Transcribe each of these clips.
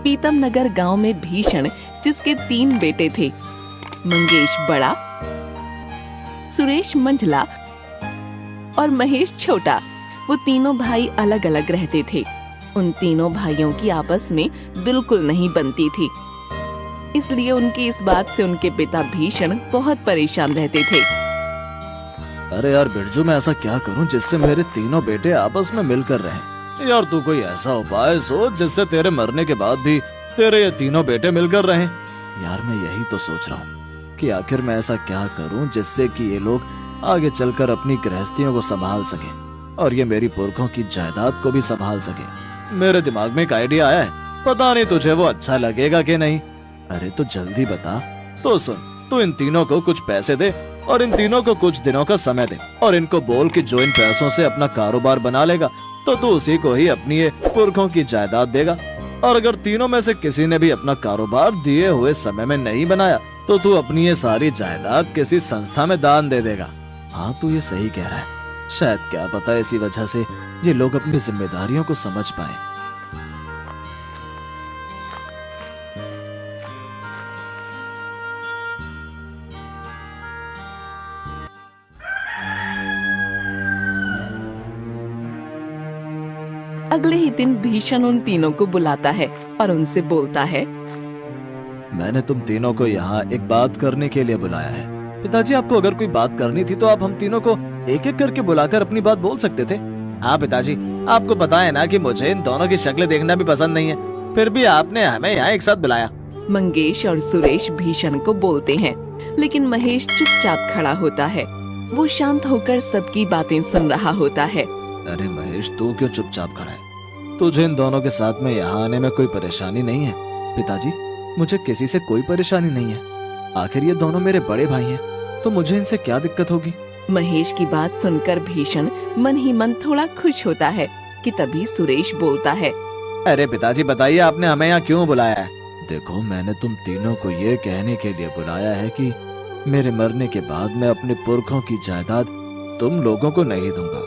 पीतम नगर गांव में भीषण, जिसके 3 बेटे थे, मंगेश बड़ा, सुरेश मंझला और महेश छोटा, वो तीनों भाई अलग अलग रहते थे। उन तीनों भाइयों की आपस में बिल्कुल नहीं बनती थी, इसलिए उनकी इस बात से उनके पिता भीषण बहुत परेशान रहते थे। अरे यार बिरजू, मैं ऐसा क्या करूं जिससे मेरे तीनों बेटे आपस में मिलकर रहें? यार तू कोई ऐसा उपाय सोच जिससे तेरे मरने के बाद भी तेरे ये तीनों बेटे मिलकर रहें। यार मैं यही तो सोच रहा हूँ कि आखिर मैं ऐसा क्या करूं जिससे कि ये लोग आगे चलकर अपनी गृहस्थियों को संभाल सके और ये मेरी पुरखों की जायदाद को भी संभाल सके। मेरे दिमाग में एक आइडिया आया है, पता नहीं तुझे वो अच्छा लगेगा कि नहीं। अरे तो जल्दी बता। तो सुन, तू इन तीनों को कुछ पैसे दे और इन तीनों को कुछ दिनों का समय दे और इनको बोल कि जो इन पैसों से अपना कारोबार बना लेगा तो तू उसी को ही अपनी ये पुरखों की जायदाद देगा। और अगर तीनों में से किसी ने भी अपना कारोबार दिए हुए समय में नहीं बनाया तो तू अपनी ये सारी जायदाद किसी संस्था में दान दे देगा। हाँ तू ये सही कह रहा है, शायद क्या पता इसी वजह से ये लोग अपनी जिम्मेदारियों को समझ पाए। अगले ही दिन भीषण उन तीनों को बुलाता है और उनसे बोलता है, मैंने तुम तीनों को यहाँ एक बात करने के लिए बुलाया है। पिताजी, आपको अगर कोई बात करनी थी तो आप हम तीनों को एक एक करके बुलाकर अपनी बात बोल सकते थे। हाँ पिताजी, आपको पता है ना कि मुझे इन दोनों की शक्लें देखना भी पसंद नहीं है, फिर भी आपने हमें यहाँ एक साथ बुलाया। मंगेश और सुरेश भीषण को बोलते हैं, लेकिन महेश चुपचाप खड़ा होता है। वो शांत होकर सबकी बातें सुन रहा होता है। अरे महेश, तू क्यों चुपचाप खड़ा है? तुझे इन दोनों के साथ में यहाँ आने में कोई परेशानी नहीं है? पिताजी, मुझे किसी से कोई परेशानी नहीं है। आखिर ये दोनों मेरे बड़े भाई हैं, तो मुझे इनसे क्या दिक्कत होगी? महेश की बात सुनकर भीषण मन ही मन थोड़ा खुश होता है कि तभी सुरेश बोलता है, अरे पिताजी बताइए, आपने हमें यहाँ क्यों बुलाया है? देखो, मैंने तुम तीनों को ये कहने के लिए बुलाया है कि मेरे मरने के बाद मैं अपने पुरखों की जायदाद तुम लोगों को नहीं दूंगा।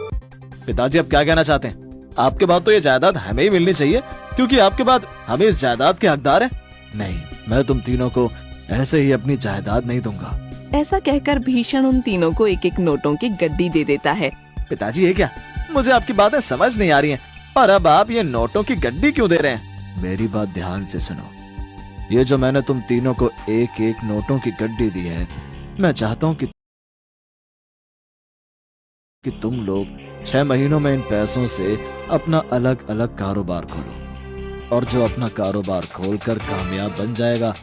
पिताजी, आप क्या कहना चाहते हैं? आपके बाद तो ये जायदाद हमें ही मिलनी चाहिए, क्योंकि आपके बाद हम इस जायदाद के हकदार हैं। नहीं, मैं तुम तीनों को ऐसे ही अपनी जायदाद नहीं दूंगा। ऐसा कहकर भीषण उन तीनों को एक एक नोटों की गड्डी दे देता है। पिताजी, ये क्या? मुझे आपकी बातें समझ नहीं आ रही हैं। और अब आप ये नोटों की गड्डी क्यों दे रहे हैं? मेरी बात ध्यान से सुनो। ये जो मैंने तुम तीनों को एक एक नोटों की गड्डी दी है, मैं चाहता हूँ कि तुम लोग 6 महीनों में इन पैसों से अपना अलग अलग कारोबार खोलो, और जो अपना कारोबार खोलकर कामयाब बन जाएगा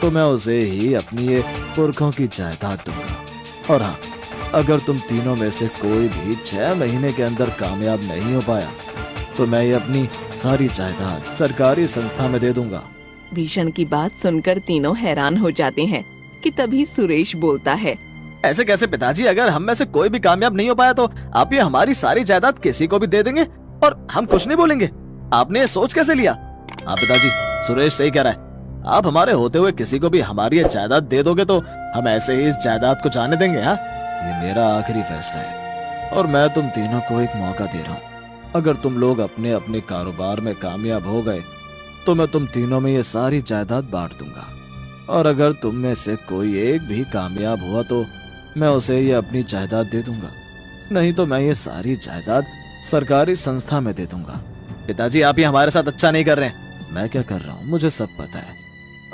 तो मैं उसे ही अपनी ये पुरखों की जायदाद दूंगा। और हाँ, अगर तुम तीनों में से कोई भी 6 महीने के अंदर कामयाब नहीं हो पाया तो मैं ये अपनी सारी जायदाद सरकारी संस्था में दे दूंगा। भीषण की बात सुनकर तीनों हैरान हो जाते हैं कि तभी सुरेश बोलता है, ऐसे कैसे पिताजी? अगर हम में से कोई भी कामयाब नहीं हो पाया तो आप ये हमारी सारी जायदाद किसी को भी दे देंगे और हम कुछ नहीं बोलेंगे? आपने ये सोच कैसे लिया? हाँ पिताजी, सुरेश सही कह रहा है। आप हमारे होते हुए किसी को भी हमारी ये जायदाद दे दोगे तो हम ऐसे ही इस जायदाद को जाने देंगे? हाँ, ये मेरा आखिरी फैसला है और मैं तुम तीनों को एक मौका दे रहा हूँ। अगर तुम लोग अपने अपने कारोबार में कामयाब हो गए तो मैं तुम तीनों में ये सारी जायदाद बांट दूंगा, और अगर तुम में से कोई एक भी कामयाब हुआ तो मैं उसे ये अपनी जायदाद दे दूंगा, नहीं तो मैं ये सारी जायदाद सरकारी संस्था में दे दूंगा। पिताजी, आप ये हमारे साथ अच्छा नहीं कर रहे हैं। मैं क्या कर रहा हूँ मुझे सब पता है।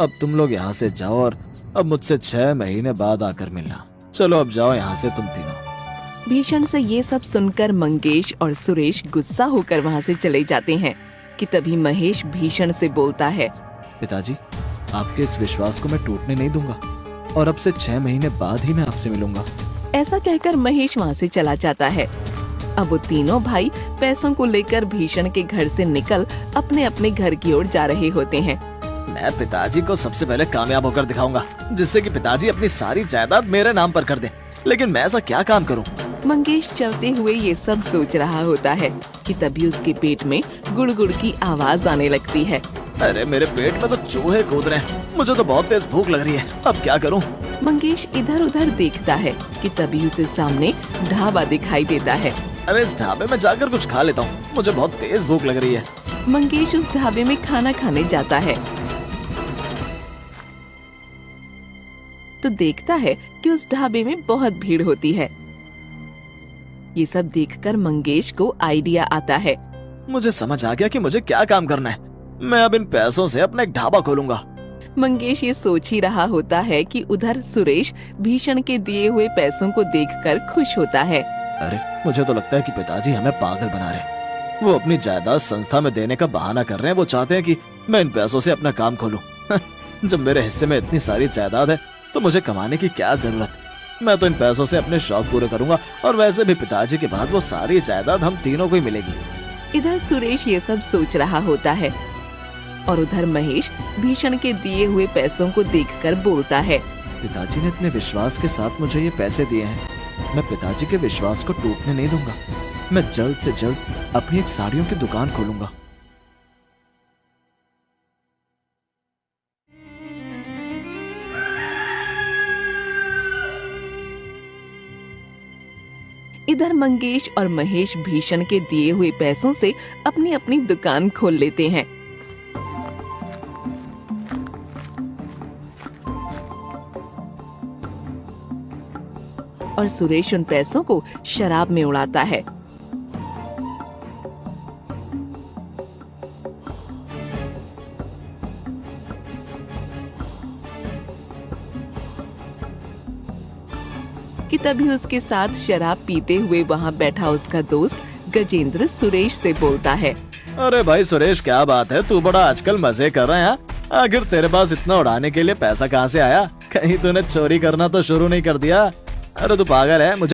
अब तुम लोग यहाँ से जाओ और अब मुझसे 6 महीने बाद आकर मिलना। चलो अब जाओ यहाँ से तुम तीनों। भीषण से ये सब सुनकर मंगेश और सुरेश गुस्सा होकर वहाँ से चले जाते हैं कि तभी महेश भीषण से बोलता है, पिताजी, आपके इस विश्वास को मैं टूटने नहीं दूंगा और अब से 6 महीने बाद ही मैं आपसे मिलूंगा। ऐसा कहकर महेश वहाँ से चला जाता है। अब वो तीनों भाई पैसों को लेकर भीषण के घर से निकल अपने अपने घर की ओर जा रहे होते हैं। मैं पिताजी को सबसे पहले कामयाब होकर दिखाऊंगा, जिससे कि पिताजी अपनी सारी जायदाद मेरे नाम पर कर दें। लेकिन मैं ऐसा क्या काम करूं? मंगेश चलते हुए ये सब सोच रहा होता है कि तभी उसके पेट में गुड़गुड़ की आवाज आने लगती है। अरे मेरे पेट में तो चूहे कूद रहे हैं, मुझे तो बहुत तेज भूख लग रही है, अब क्या करूं? मंगेश इधर उधर देखता है कि तभी उसे सामने ढाबा दिखाई देता है। अरे इस ढाबे में जाकर कुछ खा लेता हूँ, मुझे बहुत तेज भूख लग रही है। मंगेश उस ढाबे में खाना खाने जाता है तो देखता है कि उस ढाबे में बहुत भीड़ होती है। ये सब देखकर मंगेश को आइडिया आता है। मुझे समझ आ गया कि मुझे क्या काम करना है। मैं अब इन पैसों से अपना एक ढाबा खोलूंगा। मंगेश ये सोच ही रहा होता है कि उधर सुरेश भीषण के दिए हुए पैसों को देखकर खुश होता है। अरे मुझे तो लगता है कि पिताजी हमें पागल बना रहे हैं। वो अपनी जायदाद संस्था में देने का बहाना कर रहे हैं। वो चाहते हैं कि मैं इन पैसों से अपना काम खोलूं। जब मेरे हिस्से में इतनी सारी जायदाद है तो मुझे कमाने की क्या जरूरत। मैं तो इन पैसों से अपने शौक पूरे करूंगा और वैसे भी पिताजी के बाद वो सारी जायदाद हम तीनों को ही मिलेगी। इधर सुरेश ये सब सोच रहा होता है और उधर महेश भीषण के दिए हुए पैसों को देखकर बोलता है। पिताजी ने इतने विश्वास के साथ मुझे ये पैसे दिए हैं। मैं पिताजी के विश्वास को टूटने नहीं दूंगा। मैं जल्द से जल्द अपनी एक साड़ियों की दुकान खोलूंगा। इधर मंगेश और महेश भीषण के दिए हुए पैसों से अपनी अपनी दुकान खोल लेते हैं। और सुरेश उन पैसों को शराब में उड़ाता है। कि तभी उसके साथ शराब पीते हुए वहाँ बैठा उसका दोस्त गजेंद्र सुरेश से बोलता है। अरे भाई सुरेश, क्या बात है, तू बड़ा आजकल मजे कर रहा है। आखिर तेरे पास इतना उड़ाने के लिए पैसा कहाँ से आया? कहीं तूने चोरी करना तो शुरू नहीं कर दिया? अरे तू पागल है। मुझे